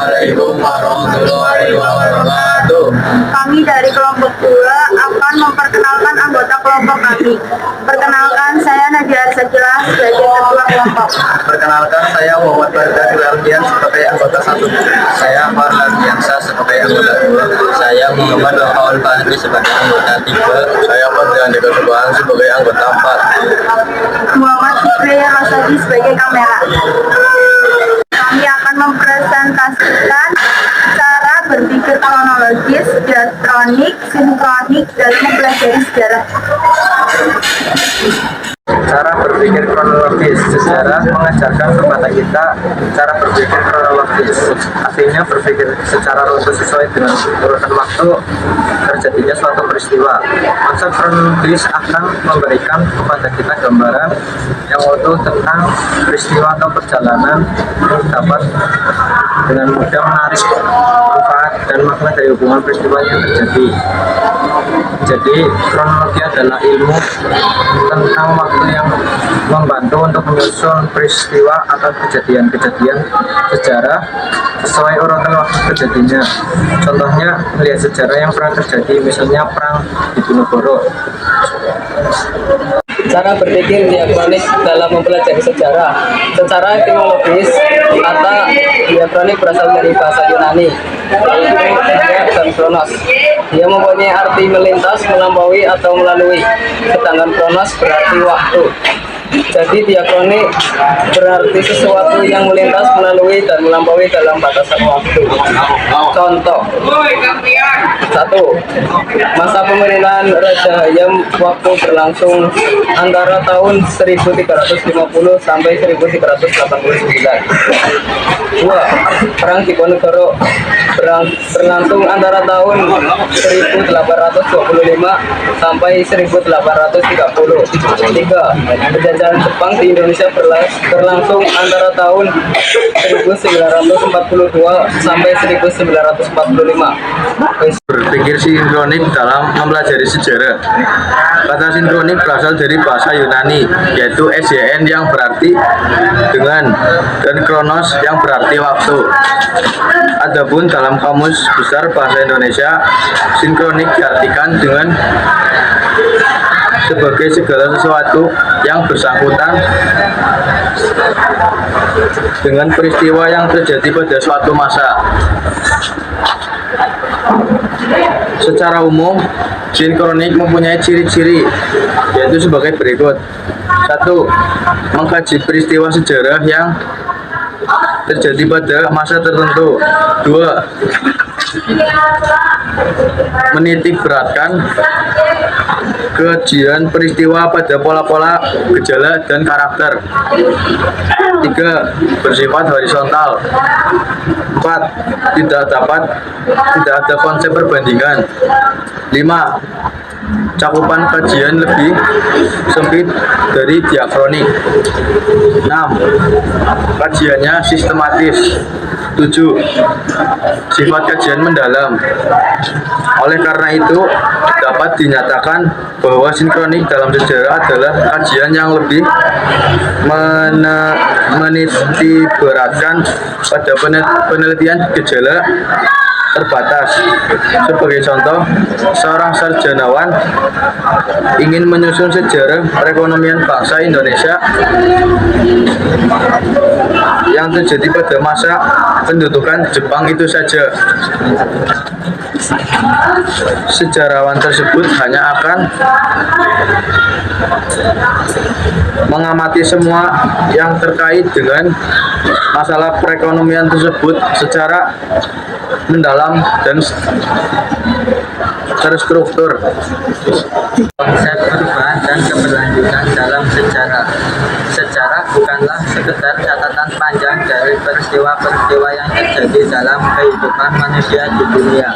Assalamualaikum warahmatullahi wabarakatuh. Kami dari kelompok 2 akan memperkenalkan anggota kelompok kami. Perkenalkan, saya Nadia Arsakila sebagai ketua kelompok. Perkenalkan, saya Muhammad Barda Gilardian sebagai anggota 1. Saya Farhan Diansa sebagai anggota 2. Saya Muhammad Wafaul Fahri sebagai anggota 3. Saya Fadlan Deka Subhan sebagai anggota 4. Muhammad Fikri Rosadi sebagai kamera. Kami akan mempresentasikan cara berpikir kronologis, diakronik, sinkronik dalam mempelajari sejarah. Cara berpikir kronologis. Sejarah mengajarkan kepada kita cara berpikir kronologis. Artinya berpikir secara runtuh sesuai dengan urutan waktu terjadinya suatu peristiwa. Konsep kronologis akan memberikan kepada kita gambaran yang utuh tentang peristiwa atau perjalanan yang dapat dengan mudah menarik manfaat dan makna dari hubungan peristiwa yang terjadi. Jadi kronologi adalah ilmu tentang waktu yang membantu untuk menyusun peristiwa atau kejadian-kejadian sejarah sesuai urutan waktu terjadinya. Contohnya melihat sejarah yang pernah terjadi, misalnya perang Diponegoro. Cara berpikir diakronik dalam mempelajari sejarah. Secara etimologis, kata diakronik berasal dari bahasa Yunani, yaitu dia dan kronos. Dia mempunyai arti melintas, melampaui, atau melalui, sedangkan kronos berarti waktu. Jadi diakronik berarti sesuatu yang melintas, melalui, dan melampaui dalam batasan waktu. Contoh: 1. Masa pemerintahan Raja Hayam waktu berlangsung antara tahun 1350 sampai 1389. 2. Perang Diponegoro berlangsung antara tahun 1825 sampai 1830. 3. Penjajahan Jepang di Indonesia berlangsung antara tahun 1942 sampai 1945. Berpikir sinkronik dalam mempelajari sejarah. Kata sinkronik berasal dari bahasa Yunani, yaitu SYN yang berarti dengan dan kronos yang berarti waktu. Adapun dalam kamus besar bahasa Indonesia, sinkronik diartikan dengan sebagai segala sesuatu yang bersangkutan dengan peristiwa yang terjadi pada suatu masa. Secara umum, sinkronik mempunyai ciri-ciri, yaitu sebagai berikut. 1. Mengkaji peristiwa sejarah yang terjadi pada masa tertentu. 2. Menitik beratkan kajian peristiwa pada pola-pola, gejala, dan karakter. 3. Bersifat horizontal. 4. Tidak ada konsep perbandingan. 5. Cakupan kajian lebih sempit dari diakronik. 6. Kajiannya sistematis. 7. Sifat kajian mendalam. Oleh karena itu, dapat dinyatakan bahwa sinkronik dalam sejarah adalah kajian yang lebih menitiberatkan pada penelitian gejala terbatas. Sebagai contoh, seorang sarjanawan ingin menyusun sejarah perekonomian bangsa Indonesia yang terjadi pada masa pendudukan Jepang itu saja. Sejarawan tersebut hanya akan mengamati semua yang terkait dengan masalah perekonomian tersebut secara mendalam dan terstruktur. Konsep perubahan dan keberlanjutan dalam sejarah. Sejarah bukanlah sekedar catatan panjang dari peristiwa-peristiwa yang terjadi dalam kehidupan manusia di dunia.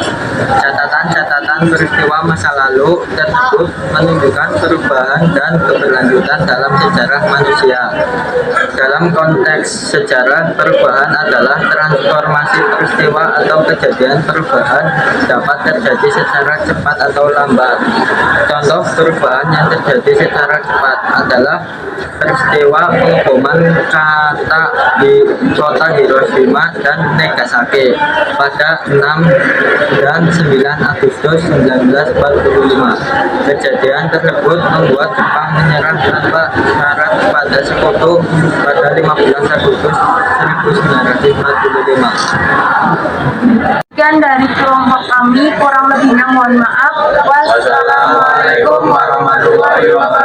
Catatan-catatan peristiwa masa lalu tersebut menunjukkan perubahan dan keberlanjutan dalam sejarah manusia. Dalam konteks sejarah, perubahan adalah transformasi peristiwa atau kejadian perubahan dapat terjadi secara cepat atau lambat. Contoh perubahan yang terjadi secara cepat adalah peristiwa pengeboman kata di kota Hiroshima dan Nagasaki pada 6 dan 9 Agustus 1945. Kejadian tersebut membuat Jepang menyerah tanpa syarat pada Sekutu pada 15 Agustus 1945. Sekian dari kelompok kami, kurang lebihnya mohon maaf. Wassalamualaikum warahmatullahi wabarakatuh.